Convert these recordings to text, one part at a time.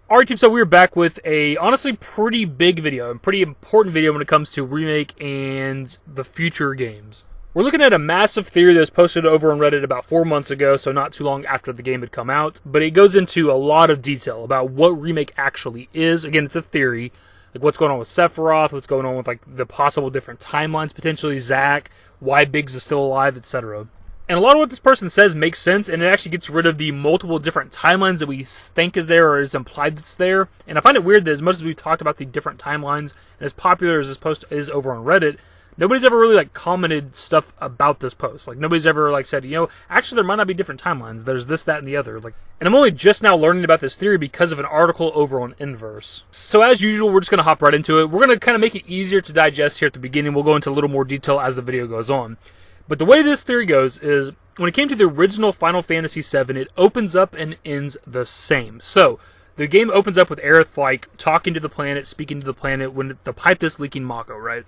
Alright team, so we're back with a honestly pretty big video, a pretty important video when it comes to Remake and the future games. We're looking at a massive theory that was posted over on Reddit about 4 months ago, so not too long after the game had come out, but it goes into a lot of detail about what Remake actually is. Again, it's a theory, like what's going on with Sephiroth, what's going on with like the possible different timelines, potentially Zack, why Biggs is still alive, etc. And a lot of what this person says makes sense, and it actually gets rid of the multiple different timelines that we think is there or is implied that's there. And I find it weird that as much as we've talked about the different timelines, and as popular as this post is over on Reddit, nobody's ever really like commented stuff about this post. Like nobody's ever like said, actually there might not be different timelines. There's this, that, and the other. And I'm only just now learning about this theory because of an article over on Inverse. So as usual, we're just going to hop right into it. We're going to kind of make it easier to digest here at the beginning. We'll go into a little more detail as the video goes on. But the way this theory goes is, when it came to the original Final Fantasy VII, it opens up and ends the same. So, the game opens up with Aerith, talking to the planet, speaking to the planet, when the pipe is leaking Mako, right?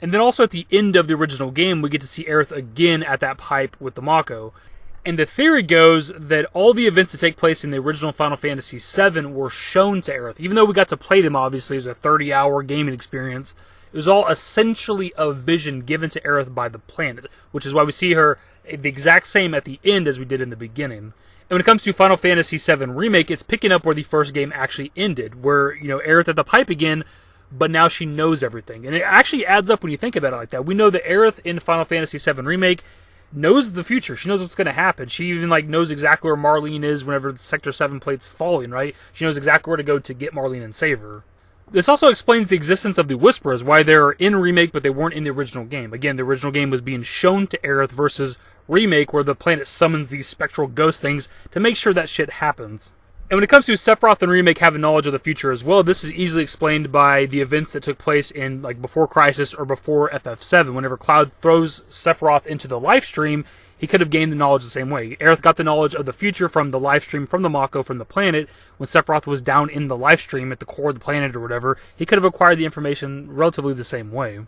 And then also at the end of the original game, we get to see Aerith again at that pipe with the Mako. And the theory goes that all the events that take place in the original Final Fantasy VII were shown to Aerith. Even though we got to play them, obviously, as a 30-hour gaming experience, it was all essentially a vision given to Aerith by the planet, which is why we see her the exact same at the end as we did in the beginning. And when it comes to Final Fantasy VII Remake, it's picking up where the first game actually ended, where, Aerith at the pipe again, but now she knows everything. And it actually adds up when you think about it like that. We know that Aerith in Final Fantasy VII Remake knows the future. She knows what's going to happen. She even knows exactly where Marlene is whenever the Sector 7 plate's falling, right? She knows exactly where to go to get Marlene and save her. This also explains the existence of the Whisperers, why they're in Remake but they weren't in the original game. Again, the original game was being shown to Aerith versus Remake, where the planet summons these spectral ghost things to make sure that shit happens. And when it comes to Sephiroth and Remake having knowledge of the future as well, this is easily explained by the events that took place in before Crisis or before FF7. Whenever Cloud throws Sephiroth into the life stream, he could have gained the knowledge the same way. Aerith got the knowledge of the future from the life stream from the Mako from the planet. When Sephiroth was down in the life stream at the core of the planet or whatever, he could have acquired the information relatively the same way.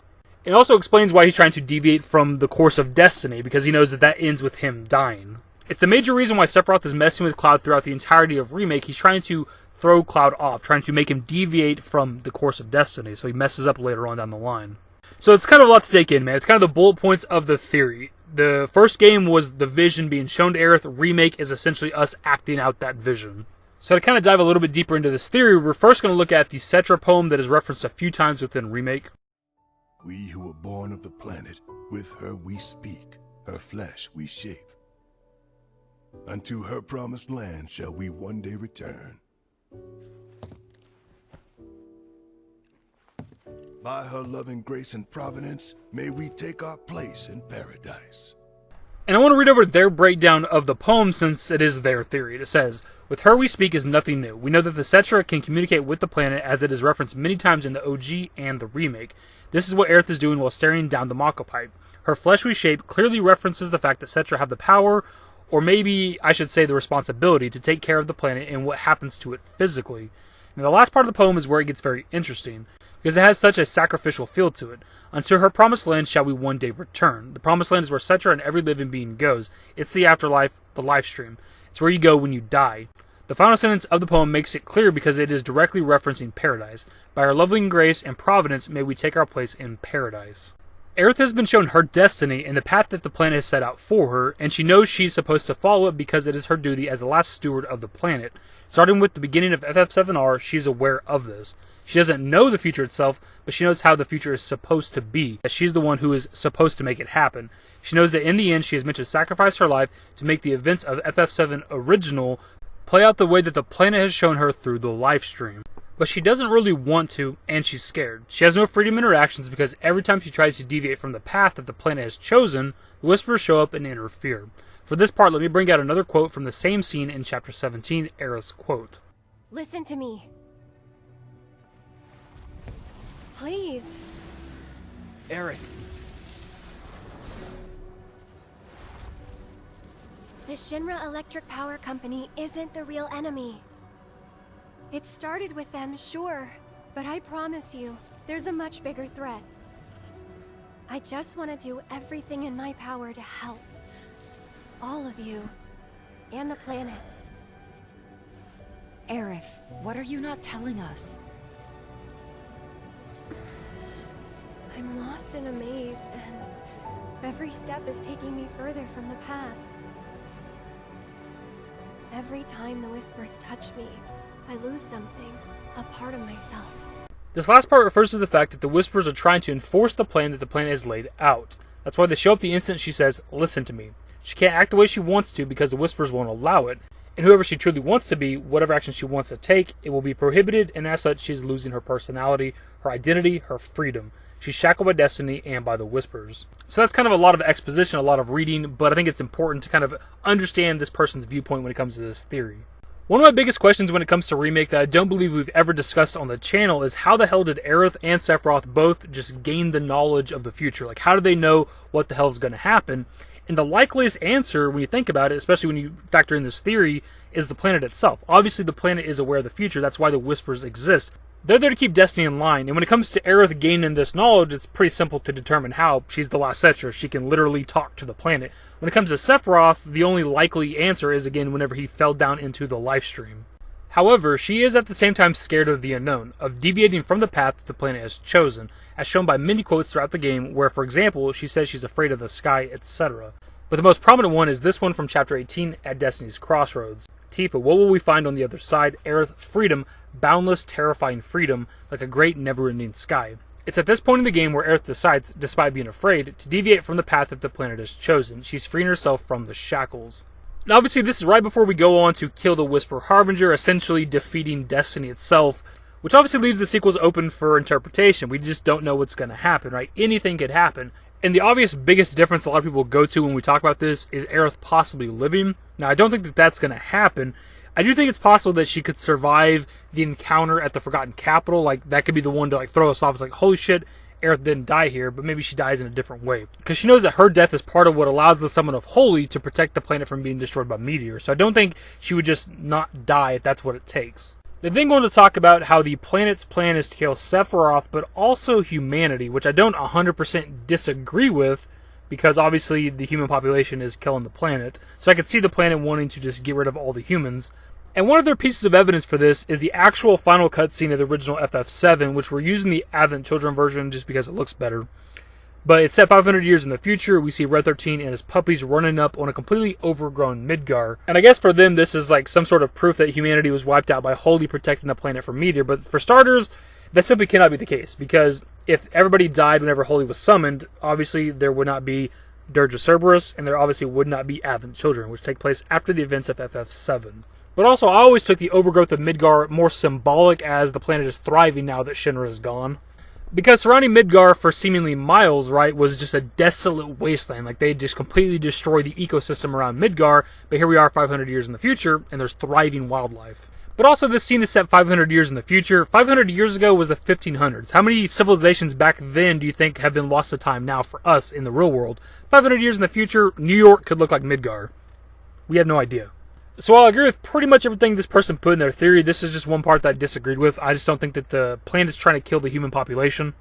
It also explains why he's trying to deviate from the course of destiny, because he knows that ends with him dying. It's the major reason why Sephiroth is messing with Cloud throughout the entirety of Remake. He's trying to throw Cloud off, trying to make him deviate from the course of destiny, so he messes up later on down the line. So it's kind of a lot to take in, man. It's kind of the bullet points of the theory. The first game was the vision being shown to Aerith. Remake is essentially us acting out that vision. So to kind of dive a little bit deeper into this theory, we're first going to look at the Cetra poem that is referenced a few times within Remake. We who were born of the planet, with her we speak, her flesh we shape. Unto her promised land shall we one day return. By her loving grace and providence, may we take our place in paradise. And I want to read over their breakdown of the poem since it is their theory. It says, with her we speak is nothing new. We know that the Cetra can communicate with the planet as it is referenced many times in the OG and the Remake. This is what Aerith is doing while staring down the Mako pipe. Her flesh we shape clearly references the fact that Cetra have the power, or maybe I should say the responsibility, to take care of the planet and what happens to it physically. Now the last part of the poem is where it gets very interesting, because it has such a sacrificial feel to it. Unto her promised land shall we one day return. The promised land is where Cetra and every living being goes. It's the afterlife, the life stream. It's where you go when you die. The final sentence of the poem makes it clear because it is directly referencing paradise. By her loving grace and providence may we take our place in paradise. Aerith has been shown her destiny and the path that the planet has set out for her, and she knows she's supposed to follow it because it is her duty as the last steward of the planet. Starting with the beginning of FF7R, she's aware of this. She doesn't know the future itself, but she knows how the future is supposed to be. She's the one who is supposed to make it happen. She knows that in the end she is meant to sacrifice her life to make the events of FF7 original play out the way that the planet has shown her through the life stream. But she doesn't really want to, and she's scared. She has no freedom in her actions because every time she tries to deviate from the path that the planet has chosen, the Whisperers show up and interfere. For this part, let me bring out another quote from the same scene in Chapter 17, Aerith's quote. Listen to me. Please. Aerith. The Shinra Electric Power Company isn't the real enemy. It started with them, sure, but I promise you, there's a much bigger threat. I just want to do everything in my power to help. All of you. And the planet. Aerith, what are you not telling us? I'm lost in a maze, and every step is taking me further from the path. Every time the whispers touch me, I lose something, a part of myself. This last part refers to the fact that the Whispers are trying to enforce the plan that the planet has laid out. That's why they show up the instant she says, "Listen to me." She can't act the way she wants to because the Whispers won't allow it. And whoever she truly wants to be, whatever action she wants to take, it will be prohibited, and as such, she's losing her personality, her identity, her freedom. She's shackled by destiny and by the Whispers. So that's kind of a lot of exposition, a lot of reading, but I think it's important to kind of understand this person's viewpoint when it comes to this theory. One of my biggest questions when it comes to Remake that I don't believe we've ever discussed on the channel is how the hell did Aerith and Sephiroth both just gain the knowledge of the future? Like, how do they know what the hell is going to happen? And the likeliest answer, when you think about it, especially when you factor in this theory, is the planet itself. Obviously, the planet is aware of the future. That's why the Whispers exist. They're there to keep destiny in line. And when it comes to Aerith gaining this knowledge, it's pretty simple to determine how. She's the last Setra. She can literally talk to the planet. When it comes to Sephiroth, the only likely answer is, again, whenever he fell down into the life stream. However, she is at the same time scared of the unknown, of deviating from the path that the planet has chosen, as shown by many quotes throughout the game where, for example, she says she's afraid of the sky, etc. But the most prominent one is this one from Chapter 18 at Destiny's Crossroads. Tifa, what will we find on the other side? Aerith, freedom, boundless, terrifying freedom, like a great never-ending sky. It's at this point in the game where Aerith decides, despite being afraid, to deviate from the path that the planet has chosen. She's freeing herself from the shackles. Now obviously this is right before we go on to kill the Whisper Harbinger, essentially defeating Destiny itself, which obviously leaves the sequels open for interpretation. We just don't know what's going to happen, right? Anything could happen. And the obvious biggest difference a lot of people go to when we talk about this is Aerith possibly living. Now I don't think that that's going to happen. I do think it's possible that she could survive the encounter at the Forgotten Capital. Like, that could be the one to, like, throw us off. It's like, holy shit, Aerith didn't die here, but maybe she dies in a different way. Because she knows that her death is part of what allows the Summon of Holy to protect the planet from being destroyed by meteors. So I don't think she would just not die if that's what it takes. They then go on to talk about how the planet's plan is to kill Sephiroth, but also humanity, which I don't 100% disagree with, because obviously the human population is killing the planet. So I could see the planet wanting to just get rid of all the humans. And one of their pieces of evidence for this is the actual final cutscene of the original FF7, which we're using the Advent Children version just because it looks better. But it's set 500 years in the future. We see Red 13 and his puppies running up on a completely overgrown Midgar. And I guess for them this is like some sort of proof that humanity was wiped out by Holy protecting the planet from meteor. But for starters, that simply cannot be the case. Because if everybody died whenever Holy was summoned, obviously there would not be Dirge of Cerberus, and there obviously would not be Advent Children, which take place after the events of FF7. But also, I always took the overgrowth of Midgar more symbolic as the planet is thriving now that Shinra is gone. Because surrounding Midgar for seemingly miles, right, was just a desolate wasteland. Like, they just completely destroyed the ecosystem around Midgar, but here we are 500 years in the future, and there's thriving wildlife. But also, this scene is set 500 years in the future. 500 years ago was the 1500s. How many civilizations back then do you think have been lost to time now for us in the real world? 500 years in the future, New York could look like Midgar. We have no idea. So while I agree with pretty much everything this person put in their theory, this is just one part that I disagreed with. I just don't think that the planet is trying to kill the human population.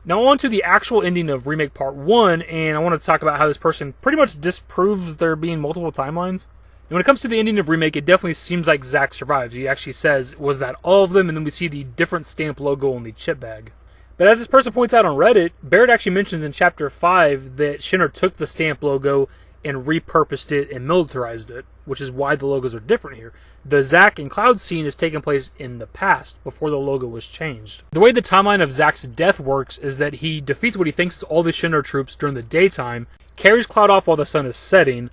Now on to the actual ending of Remake Part 1, and I want to talk about how this person pretty much disproves there being multiple timelines. And when it comes to the ending of Remake, it definitely seems like Zack survives. He actually says, was that all of them? And then we see the different stamp logo on the chip bag. But as this person points out on Reddit, Barrett actually mentions in Chapter 5 that Shinra took the stamp logo and repurposed it and militarized it, which is why the logos are different here. The Zack and Cloud scene is taking place in the past, before the logo was changed. The way the timeline of Zack's death works is that he defeats what he thinks is all the Shinra troops during the daytime, carries Cloud off while the sun is setting,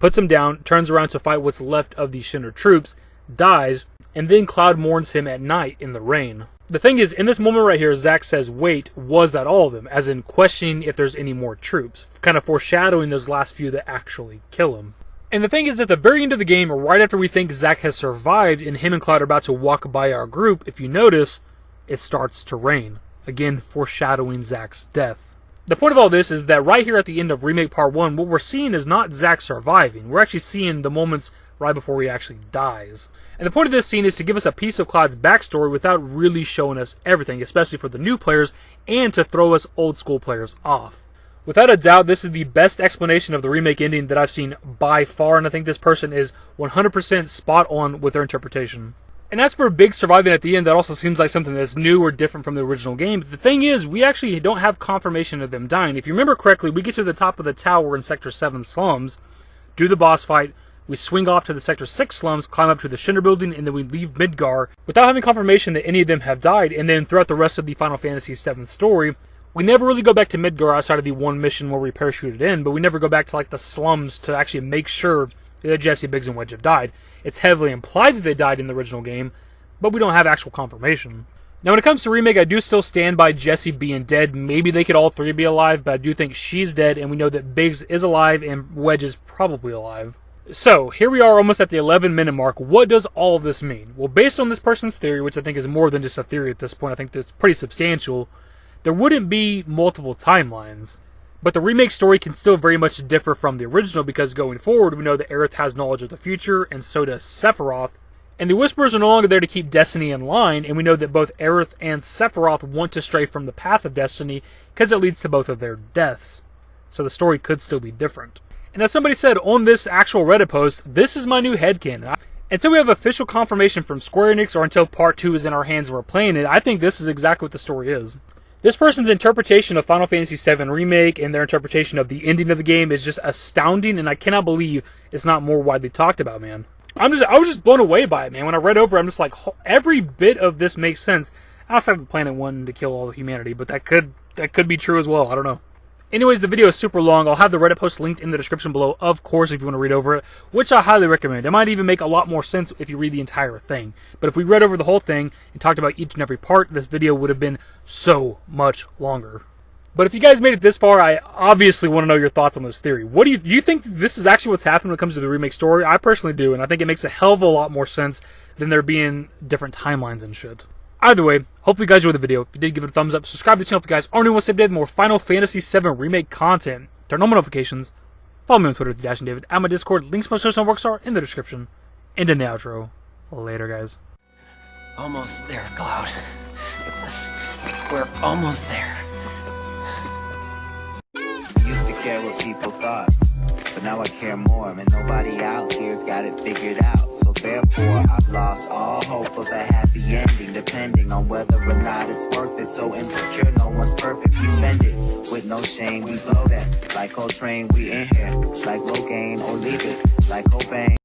puts him down, turns around to fight what's left of the Shinra troops, dies, and then Cloud mourns him at night in the rain. The thing is, in this moment right here, Zack says, wait, was that all of them? As in questioning if there's any more troops. Kind of foreshadowing those last few that actually kill him. And the thing is, at the very end of the game, right after we think Zack has survived and him and Cloud are about to walk by our group, if you notice, it starts to rain. Again, foreshadowing Zack's death. The point of all this is that right here at the end of Remake Part 1, what we're seeing is not Zack surviving. We're actually seeing the moments right before he actually dies. And the point of this scene is to give us a piece of Cloud's backstory without really showing us everything, especially for the new players, and to throw us old school players off. Without a doubt, this is the best explanation of the remake ending that I've seen by far, and I think this person is 100% spot on with their interpretation. And as for Big surviving at the end, that also seems like something that's new or different from the original game. But the thing is, we actually don't have confirmation of them dying. If you remember correctly, we get to the top of the tower in Sector 7 slums, do the boss fight, we swing off to the Sector 6 slums, climb up to the Shinra building, and then we leave Midgar without having confirmation that any of them have died. And then throughout the rest of the Final Fantasy VII story, we never really go back to Midgar outside of the one mission where we parachuted in, but we never go back to like the slums to actually make sure that Jesse, Biggs, and Wedge have died. It's heavily implied that they died in the original game, but we don't have actual confirmation. Now, when it comes to Remake, I do still stand by Jesse being dead. Maybe they could all three be alive, but I do think she's dead, and we know that Biggs is alive and Wedge is probably alive. So, here we are almost at the 11-minute mark. What does all of this mean? Well, based on this person's theory, which I think is more than just a theory at this point, I think it's pretty substantial, there wouldn't be multiple timelines. But the remake story can still very much differ from the original because going forward, we know that Aerith has knowledge of the future, and so does Sephiroth. And the Whisperers are no longer there to keep Destiny in line, and we know that both Aerith and Sephiroth want to stray from the path of Destiny because it leads to both of their deaths. So the story could still be different. And as somebody said on this actual Reddit post, this is my new headcanon. Until we have official confirmation from Square Enix or until Part 2 is in our hands and we're playing it, I think this is exactly what the story is. This person's interpretation of Final Fantasy VII Remake and their interpretation of the ending of the game is just astounding, and I cannot believe it's not more widely talked about, man. I was just blown away by it, man. When I read over, I'm just like, every bit of this makes sense. Outside of the planet wanting to kill all of humanity, but that could be true as well. I don't know. Anyways, the video is super long. I'll have the Reddit post linked in the description below, of course, if you want to read over it, which I highly recommend. It might even make a lot more sense if you read the entire thing. But if we read over the whole thing and talked about each and every part, this video would have been so much longer. But if you guys made it this far, I obviously want to know your thoughts on this theory. What do you think this is actually what's happened when it comes to the remake story? I personally do, and I think it makes a hell of a lot more sense than there being different timelines and shit. Either way, hopefully you guys enjoyed the video. If you did, give it a thumbs up. Subscribe to the channel if you guys aren't new. Want to stay updated with more Final Fantasy VII Remake content. Turn on notifications. Follow me on Twitter at dashingdavid. At my Discord. Links to my social networks are in the description. And in the outro. Later, guys. Almost there, Cloud. We're almost there. Used to care what people thought, but now I care more, and nobody out here's got it figured out. So therefore, I've lost all hope of a happy ending, depending on whether or not it's worth it. So insecure, no one's perfect. We spend it with no shame. We blow that like Coltrane. We in here like Rogaine, or leave it like Cobain.